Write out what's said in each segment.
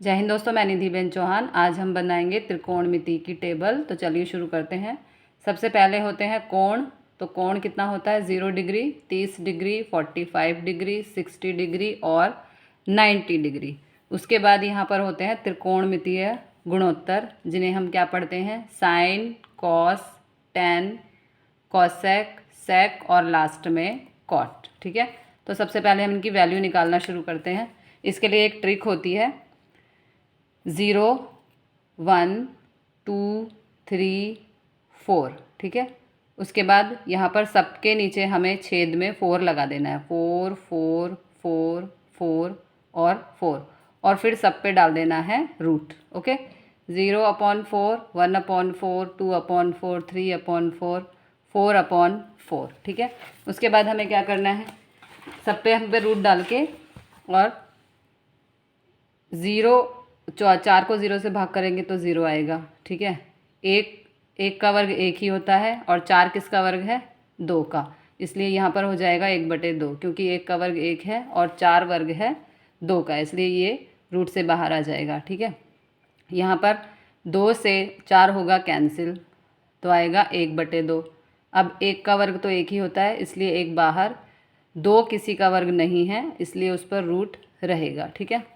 जय हिंद दोस्तों, मैं निधिबेन चौहान। आज हम बनाएंगे त्रिकोणमिति की टेबल। तो चलिए शुरू करते हैं। सबसे पहले होते हैं कोण। तो कोण कितना होता है? 0 डिग्री, 30 डिग्री, 45 डिग्री, 60 डिग्री और 90 डिग्री। उसके बाद यहाँ पर होते हैं त्रिकोणमितीय गुणोत्तर, जिन्हें हम क्या पढ़ते हैं? साइन, कॉस, टेन, कॉसेक, सेक और लास्ट में कॉट। ठीक है। तो सबसे पहले हम इनकी वैल्यू निकालना शुरू करते हैं। इसके लिए एक ट्रिक होती है। 0, 1, 2, 3, 4। ठीक है। उसके बाद यहाँ पर सबके नीचे हमें छेद में 4 लगा देना है। 4, 4, 4, 4 और 4, और फिर सब पे डाल देना है रूट। ओके। 0/4, 1/4, 2/4, 3/4, 4/4। ठीक है। उसके बाद हमें क्या करना है? सब पे हम पे रूट डाल के, और 4 को 0 से भाग करेंगे तो 0 आएगा। ठीक है। एक का वर्ग 1 ही होता है, और 4 किसका वर्ग है? 2 का। इसलिए यहाँ पर हो जाएगा 1/2, क्योंकि 1 का वर्ग 1 है और 4 वर्ग है 2 का, इसलिए ये रूट से बाहर आ जाएगा। ठीक है। यहाँ पर 2 से 4 होगा कैंसिल, तो आएगा 1/2। अब 1 का वर्ग तो 1 ही होता है, इसलिए 1 बाहर। 2 किसी का वर्ग नहीं है, इसलिए उस पर रूट रहेगा। ठीक है।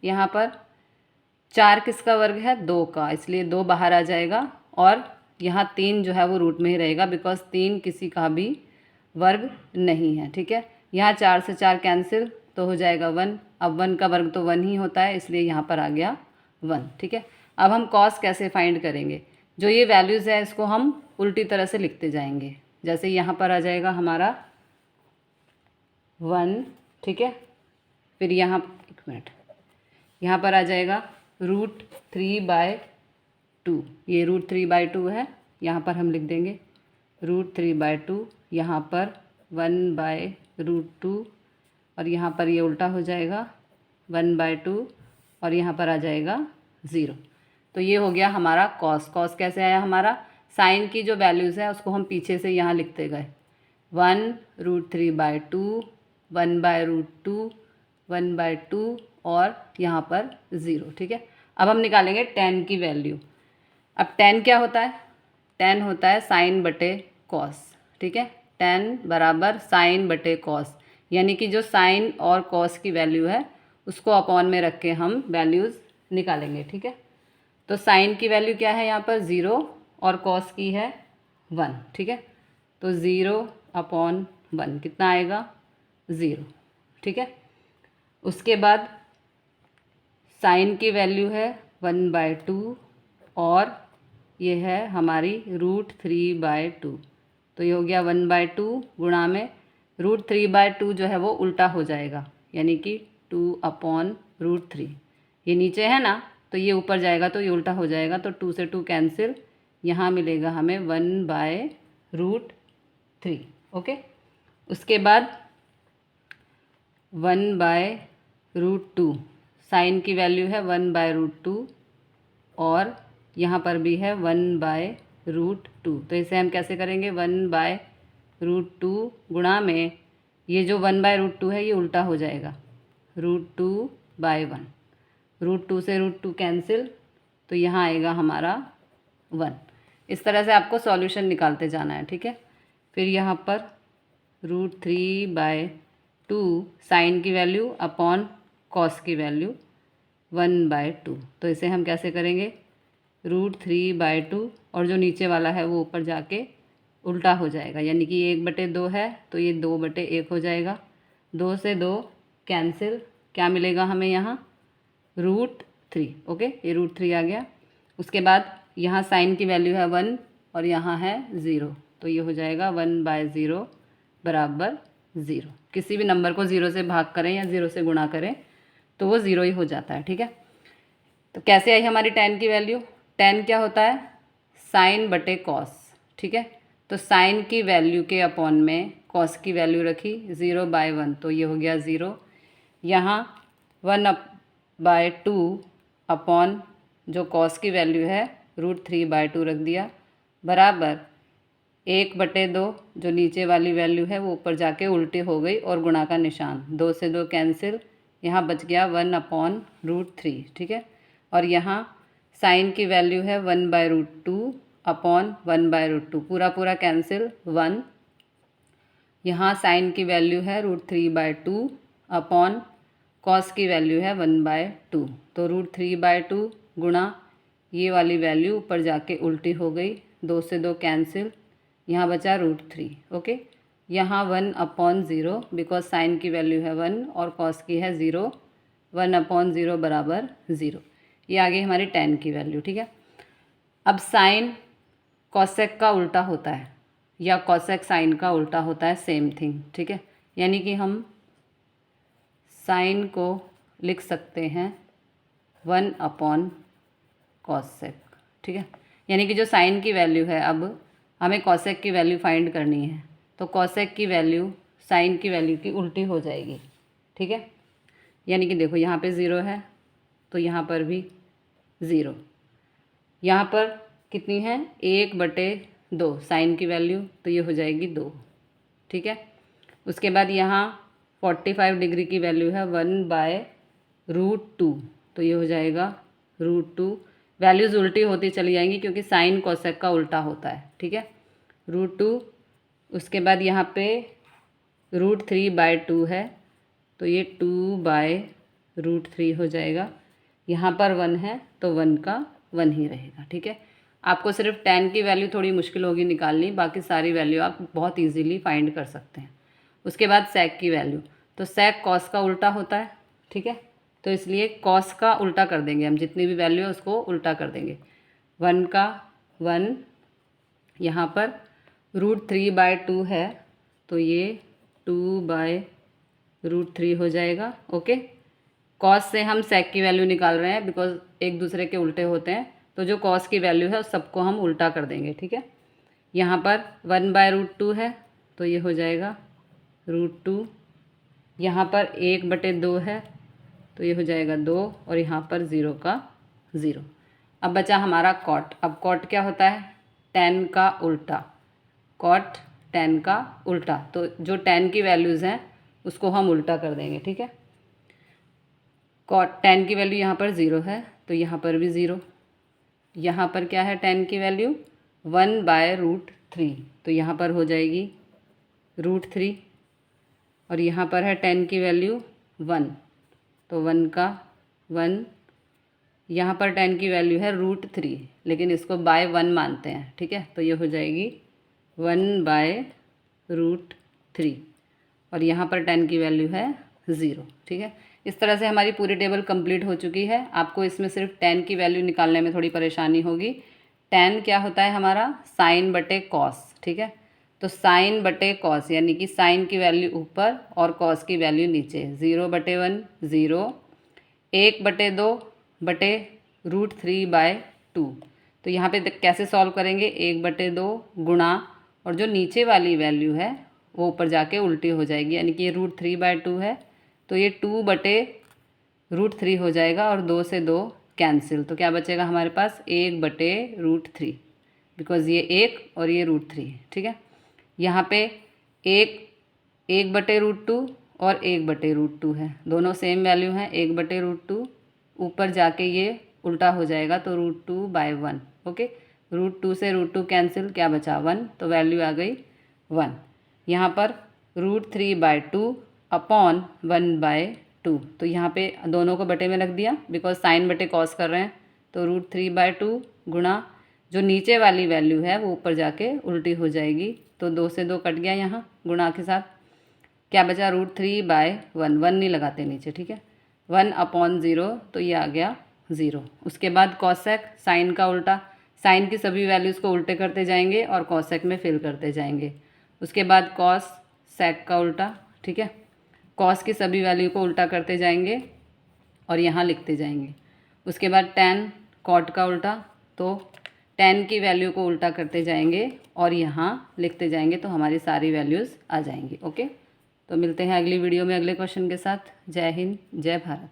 यहाँ पर 4 किसका वर्ग है? 2 का, इसलिए 2 बाहर आ जाएगा, और यहाँ 3 जो है वो रूट में ही रहेगा, बिकॉज 3 किसी का भी वर्ग नहीं है। ठीक है। यहाँ 4 से 4 कैंसिल, तो हो जाएगा 1। अब 1 का वर्ग तो 1 ही होता है, इसलिए यहाँ पर आ गया 1। ठीक है। अब हम कॉस कैसे फाइंड करेंगे? जो ये वैल्यूज़ है इसको हम उल्टी तरह से लिखते जाएंगे। जैसे यहाँ पर आ जाएगा हमारा 1। ठीक है। फिर यहाँ एक मिनट, यहाँ पर आ जाएगा √3/2। ये √3/2 है, यहाँ पर हम लिख देंगे √3/2। यहाँ पर 1/√2, और यहाँ पर ये उल्टा हो जाएगा 1/2, और यहाँ पर आ जाएगा 0। तो ये हो गया हमारा कॉस। कॉस कैसे आया हमारा? साइन की जो वैल्यूज़ है उसको हम पीछे से यहाँ लिखते गए। 1√3/2, 1/√2, 1/2 और यहाँ पर 0। ठीक है। अब हम निकालेंगे tan की वैल्यू। अब tan क्या होता है? tan होता है साइन बटे कॉस। ठीक है। tan बराबर साइन बटे कॉस, यानी कि जो साइन और कॉस की वैल्यू है उसको अपॉन में रख के हम वैल्यूज़ निकालेंगे। ठीक है। तो साइन की वैल्यू क्या है यहाँ पर? 0, और कॉस की है 1। ठीक है। तो 0/1 कितना आएगा? 0। ठीक है। उसके बाद साइन की वैल्यू है 1/2, और ये है हमारी √3/2। तो ये हो गया 1/2 गुणा में √3/2 जो है वो उल्टा हो जाएगा, यानी कि 2/√3। ये नीचे है ना, तो ये ऊपर जाएगा तो ये उल्टा हो जाएगा, तो 2 से 2 कैंसिल। यहाँ मिलेगा हमें 1/√3। ओके। उसके बाद 1/√2, साइन की वैल्यू है 1/√2, और यहाँ पर भी है 1/√2। तो इसे हम कैसे करेंगे? 1/√2 गुणा में ये जो 1/√2 है ये उल्टा हो जाएगा, √2/1। √2 से √2 कैंसिल, तो यहाँ आएगा हमारा 1। इस तरह से आपको सॉल्यूशन निकालते जाना है। ठीक है। फिर यहाँ पर √3/2 साइन की वैल्यू अपॉन कॉस की वैल्यू 1/2। तो इसे हम कैसे करेंगे? √3/2, और जो नीचे वाला है वो ऊपर जाके उल्टा हो जाएगा, यानी कि 1/2 है तो ये 2/1 हो जाएगा। 2 से 2 कैंसिल, क्या मिलेगा हमें यहाँ? √3। ओके। ये √3 आ गया। उसके बाद यहाँ साइन की वैल्यू है 1, और यहाँ है 0, तो ये हो जाएगा 1/0 बराबर 0। किसी भी नंबर को 0 से भाग करें या 0 से गुणा करें तो वो 0 ही हो जाता है। ठीक है। तो कैसे आई हमारी tan की वैल्यू? tan क्या होता है? साइन बटे कॉस। ठीक है। तो साइन की वैल्यू के अपॉन में कॉस की वैल्यू रखी 0/1, तो ये हो गया 0। यहाँ 1/2 अपॉन जो कॉस की वैल्यू है √3/2 रख दिया, बराबर 1/2, जो नीचे वाली वैल्यू है वो ऊपर जाके उल्टी हो गई और गुणा का निशान, 2 से 2 कैंसिल, यहाँ बच गया 1/√3, ठीक है। और यहाँ साइन की वैल्यू है 1/√2/1/√2, पूरा पूरा कैंसिल 1। यहाँ साइन की वैल्यू है √3/2 अपॉन कॉस की वैल्यू है 1/2, तो √3/2 गुणा ये वाली वैल्यू ऊपर जाके उल्टी हो गई, 2 से 2 कैंसिल, यहाँ बचा √3, ओके। यहाँ 1/0 बिकॉज साइन की वैल्यू है 1 और कॉस की है 0, 1/0 बराबर 0। ये आ गई हमारी tan की वैल्यू, ठीक है। अब साइन कॉसेक का उल्टा होता है या कॉसेक साइन का उल्टा होता है, सेम थिंग, ठीक है। यानी कि हम साइन को लिख सकते हैं 1/कॉसेक, ठीक है। यानी कि जो साइन की वैल्यू है, अब हमें कॉसेक की वैल्यू फाइंड करनी है, तो कॉसेक की वैल्यू साइन की वैल्यू की उल्टी हो जाएगी, ठीक है। यानी कि देखो यहाँ पे 0 है तो यहाँ पर भी 0, यहाँ पर कितनी है 1/2 साइन की वैल्यू, तो ये हो जाएगी 2, ठीक है। उसके बाद यहाँ 45 डिग्री की वैल्यू है 1/√2, तो ये हो जाएगा √2। वैल्यूज़ उल्टी होती चली जाएंगी क्योंकि साइन कोसेक का उल्टा होता है, ठीक है, √2। उसके बाद यहाँ पे √3/2 है, तो ये 2/√3 हो जाएगा। यहाँ पर 1 है तो 1 का 1 ही रहेगा, ठीक है। आपको सिर्फ tan की वैल्यू थोड़ी मुश्किल होगी निकालनी, बाकी सारी वैल्यू आप बहुत इजीली फाइंड कर सकते हैं। उसके बाद sec की वैल्यू, तो sec cos का उल्टा होता है, ठीक है, तो इसलिए cos का उल्टा कर देंगे हम, जितनी भी वैल्यू है उसको उल्टा कर देंगे। 1 का 1, यहाँ पर √3/2 है तो ये 2/√3 हो जाएगा, ओके। cos से हम sec की वैल्यू निकाल रहे हैं बिकॉज एक दूसरे के उल्टे होते हैं, तो जो cos की वैल्यू है उस सबको हम उल्टा कर देंगे, ठीक है। यहाँ पर 1/√2 है तो ये हो जाएगा √2, यहाँ पर 1/2 है तो ये हो जाएगा 2, और यहाँ पर 0 का 0। अब बचा हमारा cot। अब cot क्या होता है, tan का उल्टा, cot tan का उल्टा, तो जो tan की वैल्यूज़ हैं उसको हम उल्टा कर देंगे, ठीक है। cot tan की वैल्यू यहाँ पर 0 है तो यहाँ पर भी 0। यहाँ पर क्या है tan की वैल्यू 1/√3, तो यहाँ पर हो जाएगी √3, और यहाँ पर है tan की वैल्यू 1, तो 1 का 1। यहाँ पर tan की वैल्यू है √3, लेकिन इसको बाय 1 मानते हैं, ठीक है, तो ये हो जाएगी 1/√3, और यहाँ पर tan की वैल्यू है 0, ठीक है। इस तरह से हमारी पूरी टेबल कंप्लीट हो चुकी है। आपको इसमें सिर्फ tan की वैल्यू निकालने में थोड़ी परेशानी होगी। tan क्या होता है हमारा, साइन बटे कॉस, ठीक है, तो साइन बटे कॉस यानी कि साइन की वैल्यू ऊपर और कॉस की वैल्यू नीचे, 0/1 0, 1/2 बटे √3/2। तो यहाँ पे कैसे सॉल्व करेंगे, 1/2 गुणा, और जो नीचे वाली वैल्यू है वो ऊपर जाके उल्टी हो जाएगी, यानी कि ये √3/2 है तो ये 2/√3 हो जाएगा, और 2 से 2 कैंसिल, तो क्या बचेगा हमारे पास 1/√3, बिकॉज़ ये 1 और ये √3, ठीक है। यहाँ पे 1/√2 और 1/√2 है, दोनों सेम वैल्यू हैं, 1/√2 ऊपर जाके ये उल्टा हो जाएगा तो √2/1, ओके। √2 से √2 कैंसिल, क्या बचा 1, तो वैल्यू आ गई 1। यहाँ पर √3/2 अपॉन 1/2, तो यहाँ पे दोनों को बटे में रख दिया बिकॉज साइन बटे कॉस कर रहे हैं, तो √3/2 गुणा जो नीचे वाली वैल्यू है वो ऊपर जाके उल्टी हो जाएगी, तो 2 से 2 कट गया, यहाँ गुणा के साथ क्या बचा √3/1, 1 नहीं लगाते नीचे, ठीक है, 1/0, तो ये आ गया 0। उसके बाद कॉसेक, साइन का उल्टा, साइन की सभी वैल्यूज़ को उल्टे करते जाएंगे और कॉसेक में फिल करते जाएंगे। उसके बाद कॉस सेक का उल्टा, ठीक है, कॉस की सभी वैल्यू को उल्टा करते जाएंगे और यहाँ लिखते जाएंगे। उसके बाद tan कॉट का उल्टा, तो tan की वैल्यू को उल्टा करते जाएंगे और यहाँ लिखते जाएंगे, तो हमारी सारी वैल्यूज़ आ जाएंगी, ओके। तो मिलते हैं अगली वीडियो में अगले क्वेश्चन के साथ। जय हिंद, जय भारत।